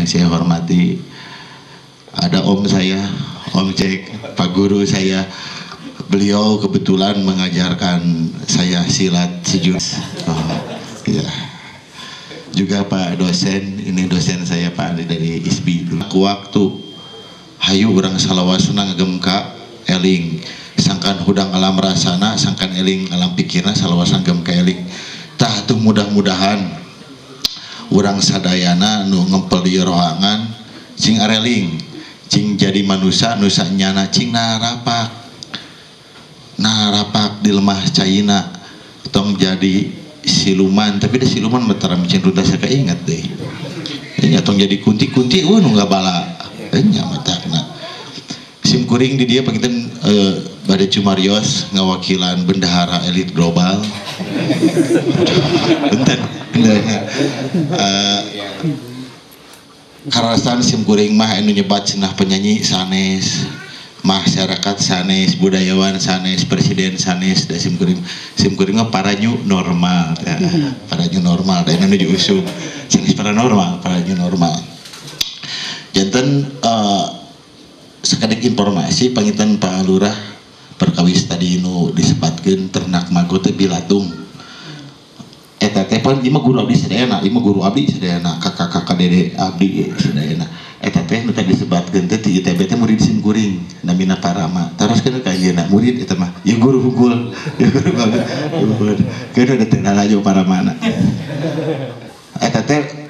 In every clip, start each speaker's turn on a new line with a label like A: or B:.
A: yang saya hormati, ada om saya, Om Cek, Pak Guru saya. Beliau kebetulan mengajarkan saya silat sejurus. Ya. Juga Pak dosen, ini dosen saya Pak Andi dari ISBI. Waktu hayu orang salawasuna ngegemka eling sangkan hudang alam rasana, sangkan eling alam pikirna salawasana gemka eling. Tah tuh mudah-mudahan orang sadayana nu ngempel di rohangan cing areling, cing jadi manusia nusa nyana cing narapak di lemah caina tong jadi siluman, tapi ada siluman betara micin ruta saya keinget deh. Nya tong jadi kunti-kunti nu nggak bala. Nya matakna. Sim kuring di dia pangitan Bade Cumarios ngawakilan bendahara elit global. Bentar. Karasan sim kuring mah anu nyebat cenah penyanyi sanes, masyarakat sanes, budayawan sanes, presiden sanes, da sim kuring mah para new normal ya. Para new normal da anu diusung sanes paranormal, para new normal. Janten sakadik informasi pangitan Pak Lurah perkawis tadi nu disebutkeun ternak magot teh bilatung. Eta teh pan ieu mah guru abdi sadayana, ieu mah guru abdi sadayana, kakak-kakak dede abdi sadayana. Eta teh nu tadi disebutkeun teh ti ITB teh murid sim kuring, namina Parama. Teruskeun ka ayeuna murid eta mah, ieu guru hukul, ieu guru bagus. Keun ada teh nalajo Paramana. Eta teh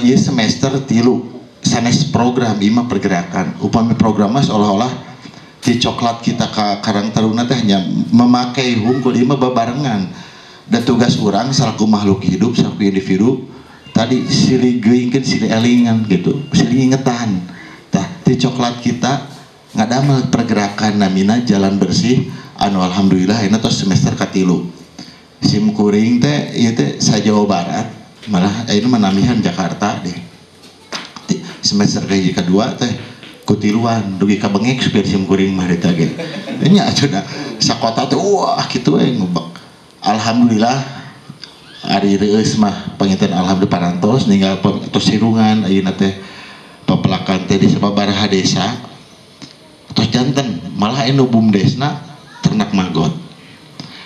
A: ieu semester 3 sanes program ieu mah pergerakan. Upami programnya seolah-olah di coklat kita ka Karang Taruna teh hanya memakai hungkul ieu mah babarengan. Dan tugas orang selaku makhluk hidup, selaku individu tadi silih geuingkeun silih elingan gitu, silih ingetan. Tah di coklat kita ngadamel pergerakan namina jalan bersih anu alhamdulillah ayeuna tos semester katilu. Sim kuring teh ieu teh sa Jawa Barat, malah ayeuna mah namihan Jakarta deh. Semester kedua teh kutiluan dugi ka bengek supaya sim kuring mah eta ge. Nya cenah sakota teh wah kitu we ngubek. Alhamdulillah ari reus mah panginten alhamdulillah parantos ninggal tos sirungan ayeuna teh pepelakan teh di sababaraha desa tos janten malah anu bumdesna ternak magot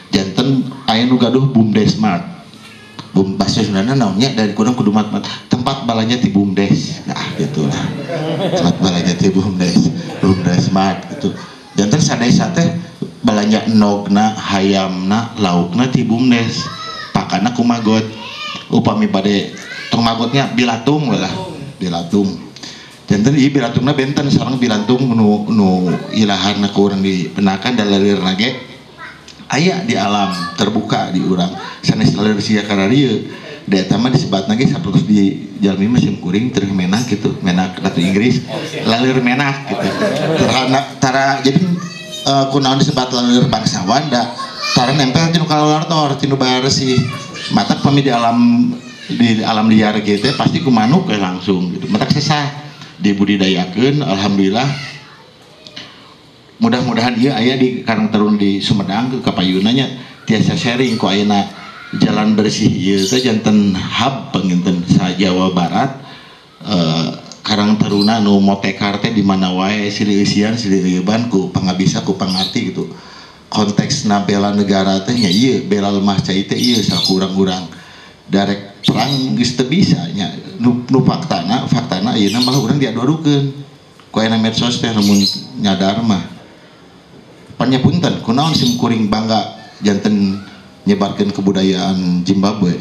A: janten aya nu gaduh bumdesmart bum bahasa Sundana naonnya dari kurang kudu mat tempat balanya ti bumdes nah gitulah tempat balanya ti bumdesmart gitu janten sadesa teh balanja nogna, hayamna, laukna ti bumdes pakana ku magot upami bade tong magotnya bilatung lah bilatung janten ieu bilatungna benten sareng bilatung nu ilaharna ku urang dipenakan dalalirna ge aya di alam terbuka di urang sanes lalir sia kana dieu da eta mah disebatna ge sapertos di jalmi musim kuring teu menak gitu menak ratu Inggris lalir menak gitu tara jadi kunaon disebat lalir bangsawan da tara nempel tinu kalortor tinu bayar sih matak pami di alam liar gitu pasti ku manuk langsung gitu matak sesah dibudidayakeun alhamdulillah mudah-mudahan ieu aya di Karang Taruna di Sumedang ke kapayunanya tiasa sharing ku ayeuna jalan bersih ieu teh janten hub panginten sa Jawa Barat Karang Taruna nu motekar teh di mana wae silih eusian silih eueuban ku pangabisa ku pangarti gitu konteksna bela negara teh nya ieu bela lemah cai teh ieu saku urang-urang darek perang geus teu bisa nya nu faktana ayeuna malah urang diadu-adukeun ku aya medsos teh lamun nyadar mah panyapunten kunaon sim kuring bangga janten nyebarkeun kebudayaan Zimbabwe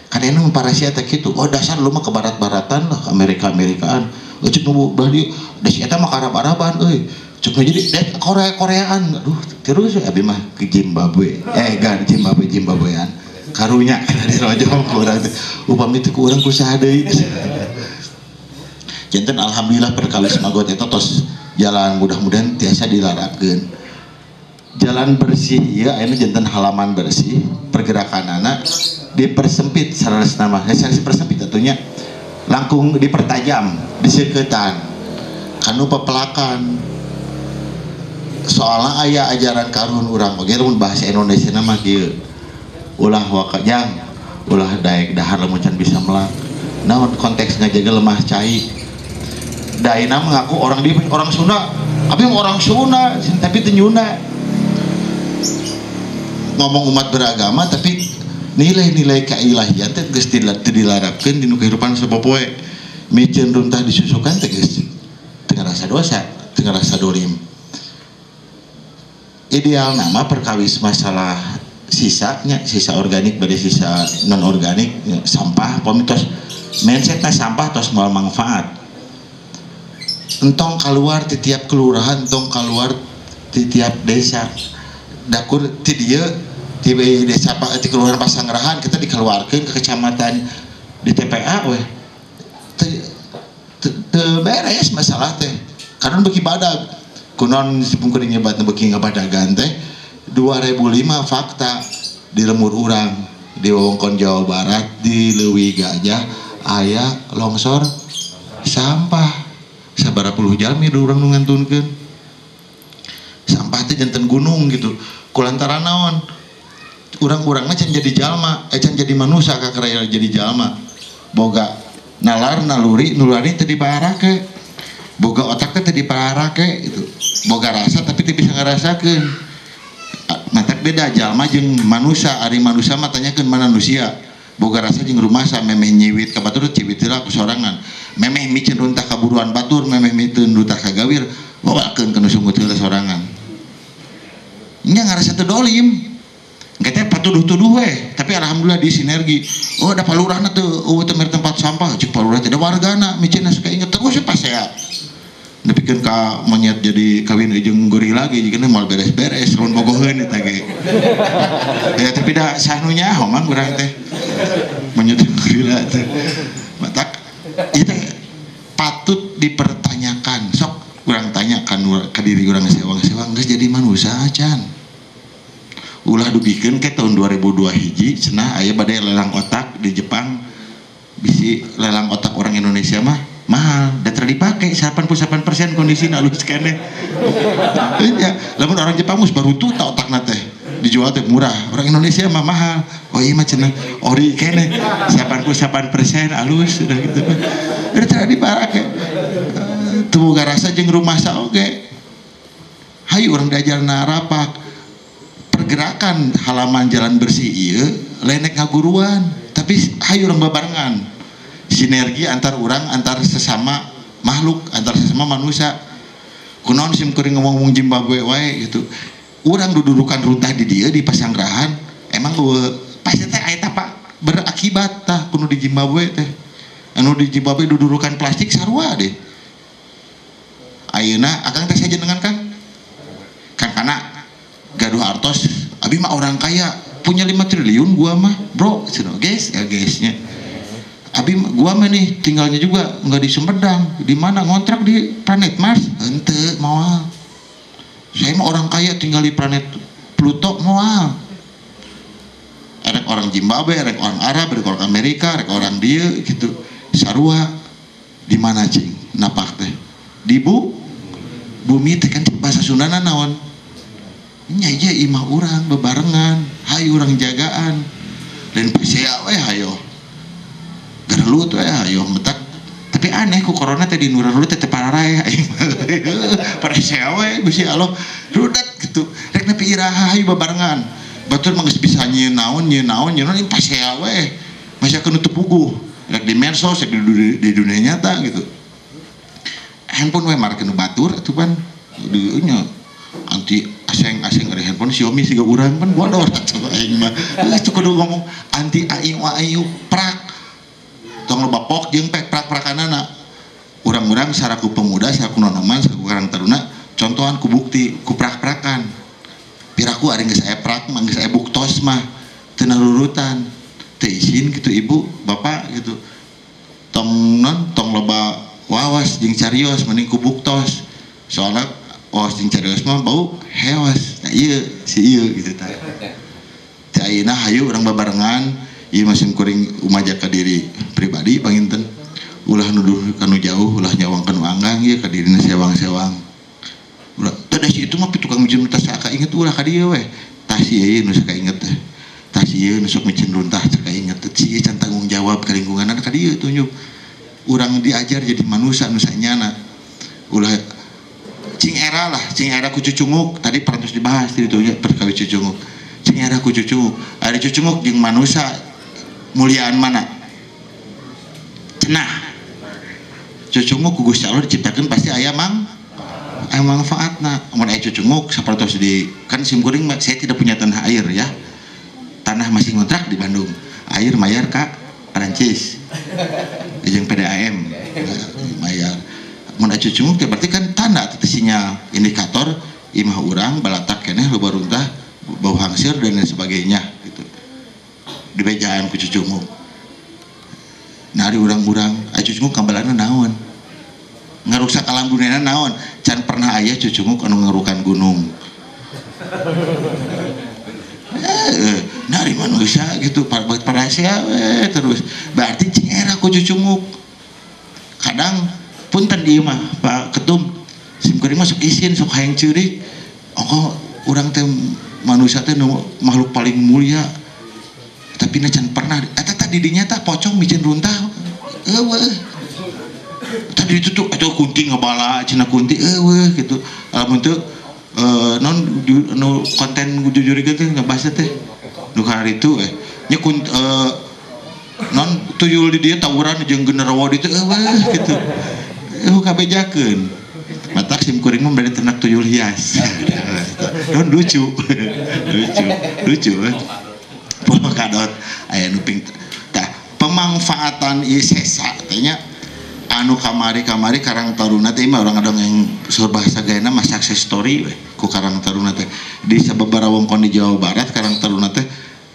A: kan enu parasia teh kitu oh dasar lu mah ke barat-baratan lah Amerika-Amerikaan cek nu bali da si eta mah Arab-Araban euy cek nu jadi Korea-Koreaan aduh terus abi mah ke Zimbabwe Zimbabwean karunya kana dirojong ku urang teh upami teh ku urang kusaha deui janten alhamdulillah perkawis magot eta tos jalan mudah-mudahan tiasa dilarakeun jalan bersih ya ini jantan halaman bersih pergerakanana dipersempit sanes nama sanes persempit atunya langkung dipertajam diseuketan kanu pepelakan soalnya aya ajaran karun urang oge lamun bahasa Indonesia nama kieu ulah wakajang ulah daek dahar lamun can bisa melak Nah konteksnya jaga lemah cai. Daina mengaku orang dia orang Sunda, tapi orang Sunda tapi tenyuna. Ngomong umat beragama tapi nilai-nilai keilahian teh geus dilarapkeun dina kehidupan sapopoe. Micen runtah disusukan teh geus teu ngarasa dosa, teu ngarasa dolim. Ideal nama perkawis masalah sisanya, sisa organik bade sisa non organik, sampah pomitos mindsetna sampah tos moal manfaat. Entong keluar di tiap kelurahan, entong keluar di tiap desa. Dakur ti dieu di desa di kelurahan Pasanggerahan kita dikeluarkeun ke kecamatan di TPA weh. Teu beres masalah teh. Karena beki badag. Kunon sipungkeun nyebatna beki ngabadagan teh 2005 fakta di lemur urang di wewengkon Jawa Barat di Leuwi Gajah aya longsor sampah sabaraha puluh jalmi urang nu ngantunkeun sampah teh janten gunung gitu kulantaran naon urang-urangna can jadi jalma can jadi manusia kakaraya jadi jalma boga nalar naluri teu diparake boga otak teh diparake gitu boga rasa tapi teu bisa ngarasakeun matak beda jalma jeung manusia ari manusia mah tanyakeun mana manusia boga rasa jeung rumasa memeh nyiwit ka batur ciwit heula ku sorangan memeh micen runtah kaburuan batur memeh miteun runtah ka gawir bawakeun kana sungut heula sorangan nya ngarasa teu dolim engke patuduh-tuduh we tapi alhamdulillah di sinergi oh da palurahna teu teu mere tempat sampah cek palurah teh da wargana micenna suka inget terus pasea nepikeun ka monyet jadi kawin jeung gorila ge jigana moal beres-beres lamun bogoheun eta ge ya tapi da sanunya homang urang teh monyet gorila teh matak ieu teh patut dipertanyakan sok urang tanyakan ka diri urang sewang-sewang geus jadi manusia can ulah dugikeun ke tahun 2002 hiji cenah aya bade lelang otak di Jepang bisi lelang otak orang Indonesia mah mahal dan terdipake 88% kondisi halus kene ya lamun orang Jepang mus baru tuh tak otakna teh dijual teh murah orang Indonesia mah mahal oh iya mah cenah ori kene 88% halus udah gitu udah terdipake teu boga rasa jeung rumasa oge hayu urang diajarna rapak pergerakan halaman jalan bersih ieu lenek ngaguruan tapi hayu urang babarengan sinergi antar orang antar sesama makhluk antar sesama manusia kunaon sim kuring ngomong Zimbabwe wae gitu urang dududukan runtah di dia di Pasanggerahan emang pasti teh aya apa berakibat tah kuno di Zimbabwe teh anu di Zimbabwe dududukan plastik sarua deh ayeuna akang teh saja dengan Kang kana gaduh artos abi mah orang kaya punya 5 triliun gua mah bro cenah guys ya guysnya abi gua mah nih tinggalnya juga nggak di Sumedang di mana ngontrak di planet Mars ente moal saya mah orang kaya tinggal di planet Pluto moal erek orang Zimbabwe erek orang Arab erek orang Amerika erek orang dia gitu sarua di mana cing napak teh di bumi teh kan bahasa Sundana naon nya ieu imah urang bebarengan hayu urang jagaan dan pasea we hayo gerlut we ayo metak tapi aneh ku corona teh di nurun teh teh pararae aing pada sewe bisi Allah rudat gitu rek nepi iraha hayu babarengan batur mah geus bisa nyieun naon ini pasea we masih keun teu puguh rek di medsos rek di dunia nyata gitu handphone we markeun batur atuh pan di nya anti aseng ada handphone Xiaomi siga urang pan bodor atuh aing mah geus kudu ngomong anti ayu prak tong loba pok jeung prak-prakanana urang-urang saraku pemuda saraku nonoman saraku karang taruna contohan ku bukti ku prak-prakan piraku ari geus aya prak mah geus aya buktos mah teu narurutan teu izin gitu ibu bapak gitu tong loba wawas jeung carios mending ku buktos soalnya wawas jeung carios mah bau hewas nah ieu si ieu gitu tah teh ayeuna hayu urang babarengan ieu masih kuring umaja ka diri pribadi panginten ulah nuduh kanu jauh ulah nyawang kanu anggang ieu ka dirina sewang-sewang ulah teh da si itu mah tukang micin runtah saka inget ulah ka dieu we tah si ieu nu saka inget teh tah si ieu nu sok micin runtah saka inget sih can tanggung jawab ke lingkungan ka dieu tunjuk urang diajar jadi manusia nusanyana ulah cing era ku cucunguk tadi pernah dibahas di itu perkawis cucunguk cing era ku cucunguk ari cucunguk jeung manusia muliaan mana cenah cucunguk ku Gusti Allah diciptakeun pasti aya manfaatna mun aya cucunguk sapertos di kan simkuring saya tidak punya tanah air ya tanah masih ngontrak di Bandung air mayar ka Perancis jeung PDAM mayar mun aya cucunguk berarti kan tanda atau sinyal indikator imah urang balatak keneh loba runtah bau hangsir dan lain sebagainya gitu di bejaan ku cucunguk nari urang-urang aya cucunguk kambalana naon ngarusak alam dunia naon can pernah aya cucunguk anu ngarukan gunung nari manusia gitu pada siapa terus berarti cing era ku cucunguk kadang punten di mah Pak Ketum simkuring masuk isin sok hayang ceurik urang teh manusia teh makhluk paling mulia tapi na can pernah eta tadi dinya tah pocong micin runtah tadi itu tuh atau kunti ngebala cina kunti gitu alamun teu non konten jujur gitu ngebahas teh nu hari itu nya non tuyul di dia tawuran jeung genderuwo ditu gitu kabejakeun matak simkuring mah bade ternak tuyul hias non lucu kadot aya nu ping tah pemanfaatan ieu sesa teh nya anu kamari Karang Taruna teh mah urang dongeng bahasa gayana mah success story we ku Karang Taruna teh di sababaraha wewengkon di Jawa Barat Karang Taruna teh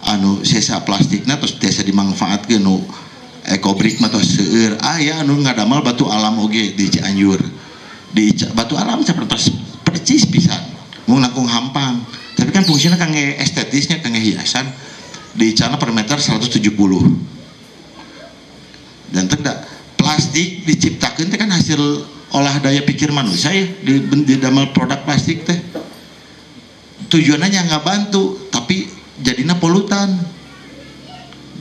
A: anu sisa plastikna terus tiasa dimanfaatkeun nu ekobrik mah tos seueur aya anu ngadamel batu alam oge di Cianjur di batu alam sapertos percis pisan mung langkung hampang tapi kan fungsina kangge estetisnya kangge hiasan di cana per meter 170 dan tidak plastik diciptakan itu kan hasil olah daya pikir manusia ya di damel produk plastik teh tujuannya nggak bantu tapi jadinya polutan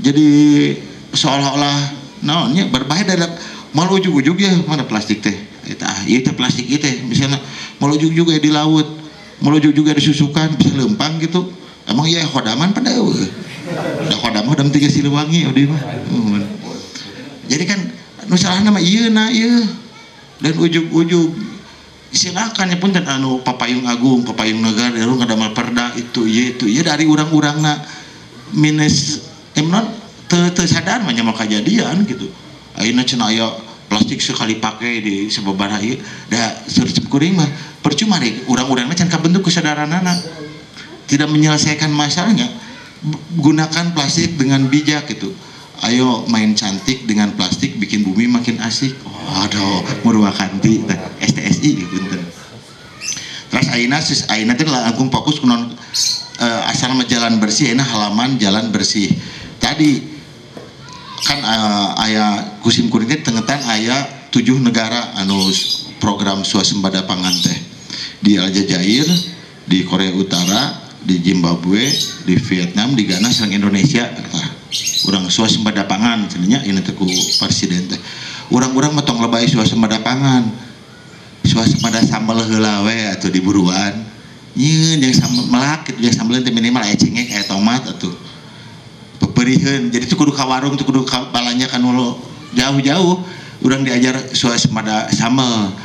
A: jadi seolah-olah naonnya berbahaya dalam mal ujug-ujug ya mana plastik teh itu plastik itu misalnya mal ujug juga di laut mal ujug juga disusukan bisa lempang gitu emang ya khodaman pada udah khodam 3 Siliwangi jadi kan nusalahna mah ieu dan ujug-ujug silakan ya punten anu papayung agung papayung negara daru ngadamel perda itu dari urang-urangna minus emnon teu sadar mah nyamal kejadian gitu ayeuna cenah aya plastik sekali pakai di sababaraha ieu da surcep kuring mah percuma deh urang-urangna can kabentuk kesadaranana tidak menyelesaikan masalahnya gunakan plastik dengan bijak gitu ayo main cantik dengan plastik bikin bumi makin asik waduh Murwakanti STSI gitu terus ayeuna teh langkung fokus kunon asal jalan bersih ayeuna halaman jalan bersih tadi kan aya kusim kuring teh tengetan aya 7 negara anu program swasembada pangan teh di Aljazair di Korea Utara di Zimbabwe di Vietnam di Ghana sareng Indonesia urang swasembada pangan cenanya ini teh ku presiden teh urang-urang mah tong lebay swasembada pangan swasembada sambal heula we atuh di buruan nyeun jeung sambal melak kitu jeung sambaleun teh minimal aya cengek aya tomat atuh peperieun jadi teu kudu ka warung teu kudu ka balanja ka nu jauh-jauh urang diajar swasembada sambal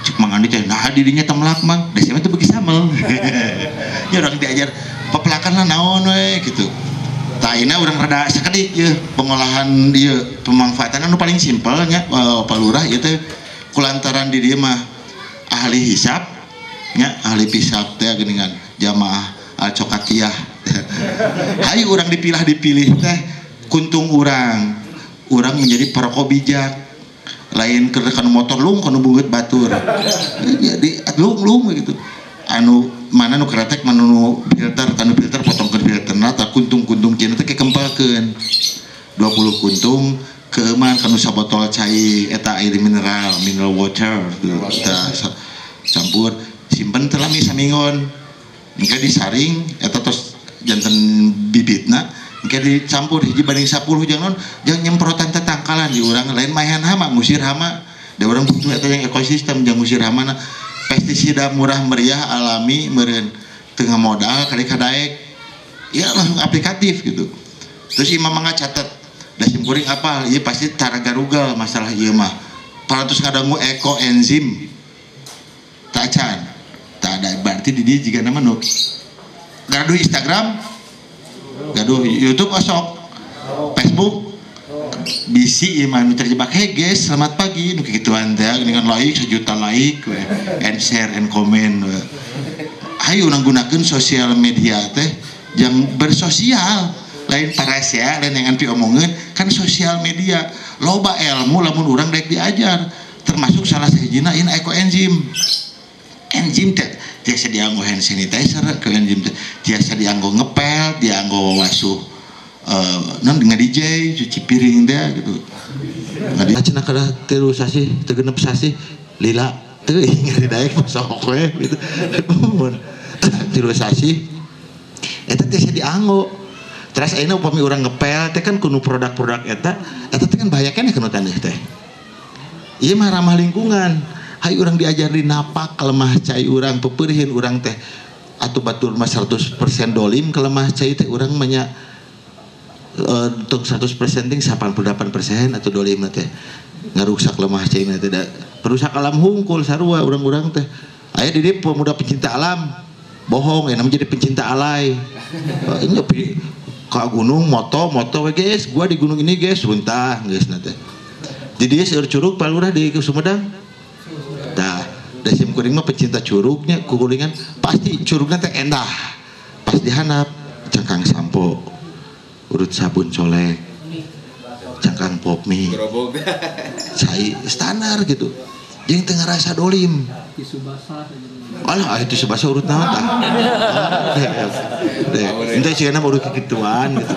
A: cek mangani teh nah dirinya teh melak mang desema teh beuki sambal nya urang diajar pepelakan naon we gitu taina urang rada sakedik ye pengolahan ieu pemanfaatan anu paling simpel nya Pak Lurah ieu teh kulantaran di dieu mah ahli hisab nya ahli hisab teh geuningan jamaah al-Cokatiyah hayu urang dipilih teh kuntung urang menjadi perokok bijak lain kerekan motor lung kanu bungut batur jadi lung gitu anu mana nu kretek mana nu filter kanu filter potongkeun filterna tah kuntung-kuntung cenah teh kekempelkeun 20 kuntung keuman kanu sabotol cai eta air mineral water kita campur simpen teh lami samingon engke disaring eta tos janten bibitna kayak dicampur hiji banding 10 jangan nyemprotan tetangkalan di urang lain mayan hama ngusir hama da urang butuh eta yang ekosistem jeung ngusir hama pestisida murah meriah alami meureun teu modal kali kadaek ya langsung aplikatif gitu. Terus imam mangga catat da simkuring apal ieu pasti tara garugal masalah ieu mah paratus ngadangu ekoenzim tak acan tak ada berarti di dia jika nama nu gaduh Instagram gaduh YouTube osok Facebook bisi iman terjebak hey guys selamat pagi nu kikituan teh dengan like 1 juta like and share and comment ayo urang gunakeun sosial media teh yang bersosial lain paras ya lain yang anpi omongin kan sosial media loba ilmu lamun urang daek diajar termasuk salah sahijina in ekoenzim enzim tiasa dianggo hand sanitizer ke enzim tiasa dianggo ngepel dianggo wasuh non dengan DJ cuci piring dia gitu ngadi cenah kada tilu sasi teu genep sasi lila teu ngari daek sok we gitu tilu sasi eta tiasa dianggo terus ayeuna upami urang ngepel teh kan kudu produk-produk eta teh kan bahaya keneh kana teh ieu mah ramah lingkungan. Hai orang diajari napak kelemah cai orang peperhin orang teh atau batur mah 100% dolim kelemah cai teh orang manya untuk 100% ting 88% atau dolim teh ngarusak lemah cai teh perusak alam hungkul sarua orang-orang teh aya di dieu pemuda pencinta alam bohong ya namanya jadi pencinta alay ini ke gunung moto we guys gua di gunung ini guys runtah guys teh di dieu seueur curug palurah di Sumedang. Dasim kuring mah pecinta curugnya kukulingan pasti curugnya teh endah pas dihanap cangkang sampo urut sabun colek cangkang pop mie cai standar gitu jeung teu ngarasa dolim tisu basah alah tisu basah urut naon tah ente cieuna urut kikituan gitu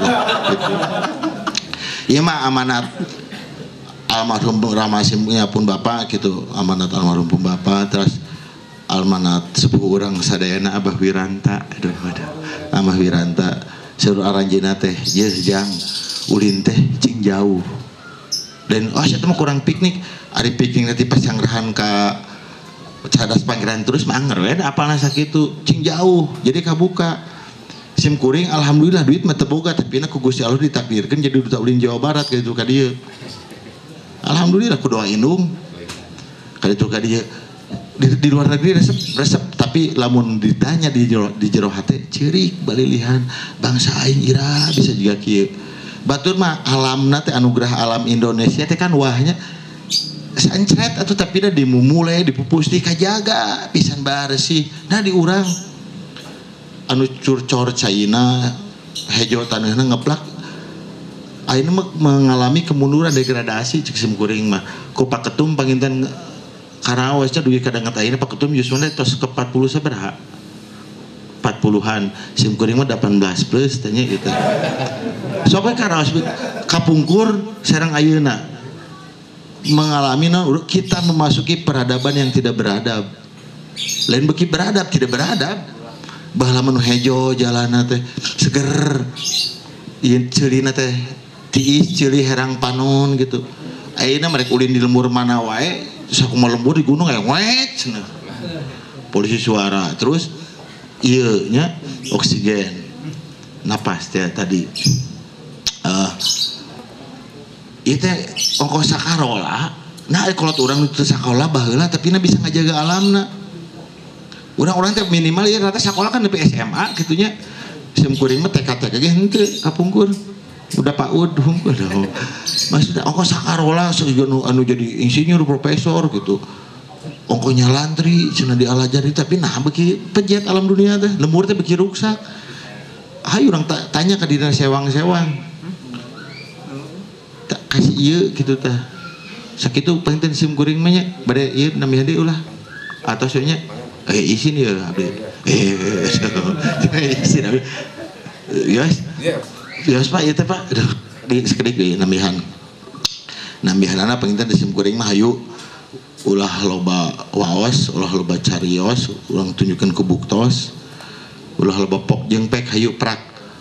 A: ieu mah amanat almarhum Ramasimnya pun bapak gitu amanat almarhum pun bapak terus amanat sepuh orang sadayana Abah Wiranta aduh Abah Wiranta seluruh aranjeuna teh ieu jang ulin teh cing jauh dan saya mah kurang piknik ari piknik nanti pas sangrahan ka cadas panggilan terus mah anger we apalna sakitu cing jauh jadi kabuka sim kuring alhamdulillah duit mah teu boga tapi na ku Gusti Allah ditakdirkeun jadi duta ulin Jawa Barat gitu ka dieu. Alhamdulillah aku doa indung kali itu kali di luar negeri resep tapi lamun ditanya di jero hate ceurik balilihan bangsa aing ira bisa juga kieu batur mah alamna teh anugerah alam Indonesia teh kan wahnya sancret atuh tapi da dimumule dipupus di kajaga pisan bersih nah di urang anu curcor caina hejo taneuhna ngeplak ayeuna mengalami kemunduran degradasi cek sim kuring mah ku Pak Ketum panginten karaos nya dugi kadanget ayeuna Pak Ketum justru tos ke 40 sabaraha 40-an sim kuring mah 18 plus tanya gitu sok we karaos kapungkur sareng ayeuna mengalami kita memasuki peradaban yang tidak beradab lain beki beradab tidak beradab baheula manu hejo jalanna teh seger ieu ceulina teh tiis cili herang panon gitu ayeuna mereka ulin di lembur mana wae terus aku mau lembur di gunung kayak wet cenah polisi suara terus ieu nya oksigen napas teh tadi ieu teh ongkos sakarola nah kalau urang teu sakola baheula tapi na bisa ngajaga alamna urang-urang teh minimal ieu rata sakola kan nepi SMA gitunya sim kuring mah TK ge henteu kapungkur udah PAUD maksudnya ongko sakarola anu jadi insinyur profesor gitu ongko nyalantri cenah dialajari tapi nah beki pegiat alam dunia teh lembur teh beki ruksak hayu urang tanya ka dina sewang-sewang tak kasih ieu gitu teh sakitu penting sim kuring mah nya bade ieu nami hade ulah atau nya isin ieu abdi isin abdi yes yes pak, ya teh pak, di sekedik di nambihan anak pengintan di sim kuring mah hayu ulah loba waos, ulah loba carios, ulang tunjukkan ke buktos, ulah loba pok jeung pek hayu prak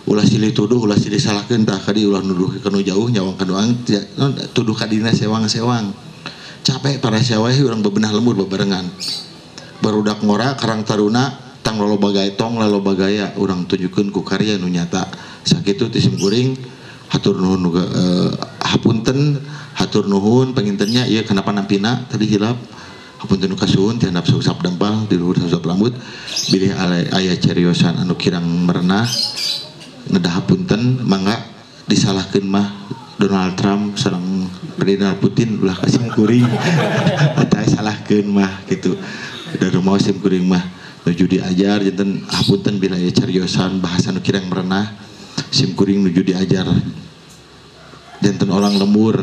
A: ulah silih tuduh ulah silih salahkeun tah kadi ulah nuduh kanu jauh nyawang kadoang tuduh kadina sewang-sewang capek para syawai urang bebenah lembur bebarengan barudak ngora karang taruna tang loloba gaya tong loloba gaya urang tunjukkeun ku karya nu nyata sakitu ti simkuring hatur nuhun hapunten hatur nuhun pangintennya ieu kenapa nampina tadi hilap hapunten nu kasuhun ti handap sausap dampal di luhur sausap lambut bilih aya cariosan anu kirang merenah nedah hapunten mangga disalahkeun mah Donald Trump sareng Vladimir Putin ulah kasih kuring eta salahkeun mah gitu dari rumah sim kuring mah nuju diajar janten hapunten bila aya cariosan bahasa nu kirang merenah sim kuring nuju diajar janten orang lembur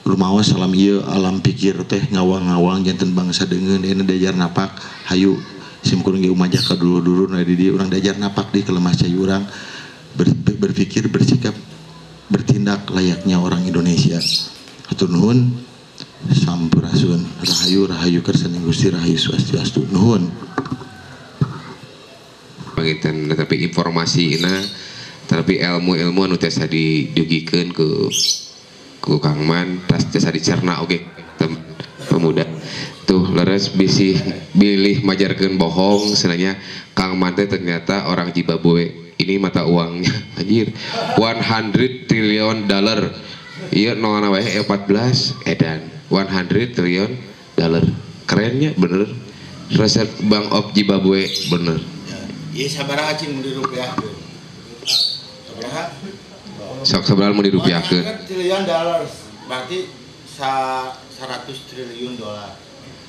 A: rumaos salam ieu alam pikir teh ngawang-ngawang janten bangsa deungeun ena diajar napak hayu sim kuring ge umajah ka dulu-dulu na di dieu urang diajar napak di kelemah cai urang berpikir bersikap bertindak layaknya orang Indonesia. Hatur nuhun sampurasun rahayu rahayu kersaning Gusti rahayu swastiastu nuhun.
B: Panginten tapi informasi ina tapi ilmu-ilmu anu tiasa didugikeun ku Kang Man tiasa dicerna oge pemuda. Tuh leres bisi bilih majarkeun bohong sebenarnya Kang Man teh ternyata orang Zimbabwe. Ini mata uangnya anjir 100 triliun dolar iya nolana wae 14 edan 100 triliun dolar kerennya bener Reserve Bank of Zimbabwe bener
A: iya sabaraha cing di rupiah sabaraha
B: sok sabaraha mau dirupiahkeun
A: 100 triliun dolar berarti 100 triliun dolar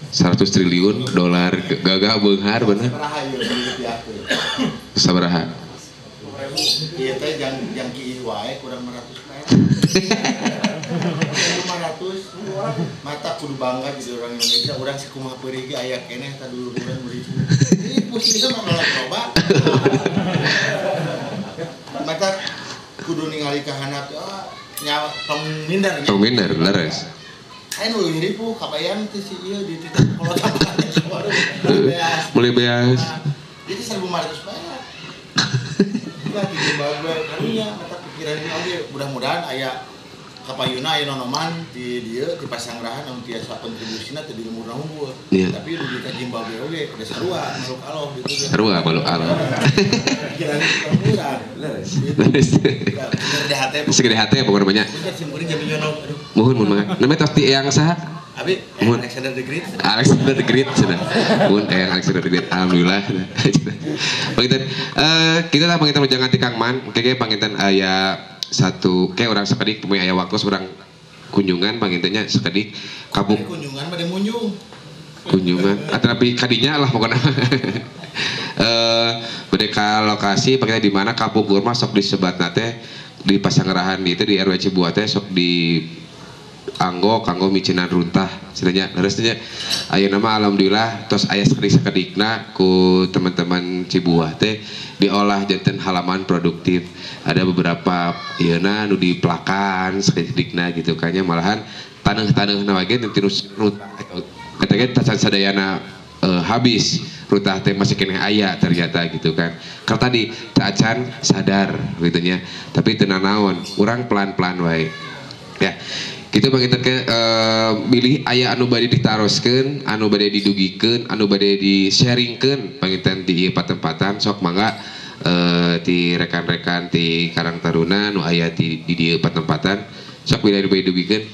B: 100 triliun dolar gagah beunghar bener
A: sabaraha ieu dirupiahkeun
B: sabaraha
A: iya teh yang kieu wae kurang 500 mata kudu bangga jadi orang Indonesia urang sakumaha peurih ge aya keneh ta dulu urang beri ini pusingna mah nolak coba mata kudu ningali ka handap nyawa tong minder
B: leres
A: aya nu ribu kabayan teh si ieu di titik kolot
B: mulai beas
A: jadi 1.500 bayar lagi Zimbabwe karunya mata pikirannya oge mudah-mudahan aya kapayuna aya nonoman di dieu di pasangrahan anu tiasa kontribusina teu dilumurna unggul tapi di ka Zimbabwe oge ada sarua makhluk Allah gitu
B: sarua makhluk Allah
A: pikirannya murah
B: segede hate pokoknya banyak
A: simkuring jadi nyono
B: muhun namanya tos ti eyang saha
A: abi Alexander the Great
B: sudah muhun eyang Alexander the Great alhamdulillah panginten kita lah panginten jangan ti Kang Man kayaknya panginten aya satu kayak orang sekedik punya aya waktu orang kunjungan pangintennya sekedik kabuk
A: kunjungan pada munyung
B: kunjungan tapi kadinya lah pokoknya mereka lokasi pakai di mana Kapugur masuk di sebat nate di Pasanggerahan itu di RW Cibuah teh sok di kanggo micinan runtah sebenarnya harusnya aya nama alhamdulillah tos aya sakedikna ku teman-teman Cibuah teh diolah janten halaman produktif ada beberapa ieuna nu diplakan sakedikna gitu kayaknya malahan taneuh-taneuh na wage terus katanya tacan sadayana habis rutah teh masih kena aya ternyata gitu kan karena tadi tacan sadar gitu nya tapi teu nanaon urang pelan-pelan wae ya gitu bang kita milih aya anu bade ditaroskeun anu bade didugikeun anu bade di-sharingkeun panginten di tempat-tempatan sok mangga ti rekan-rekan ti Karang Taruna nu aya di dieu tempat-tempatan sok bade didugikeun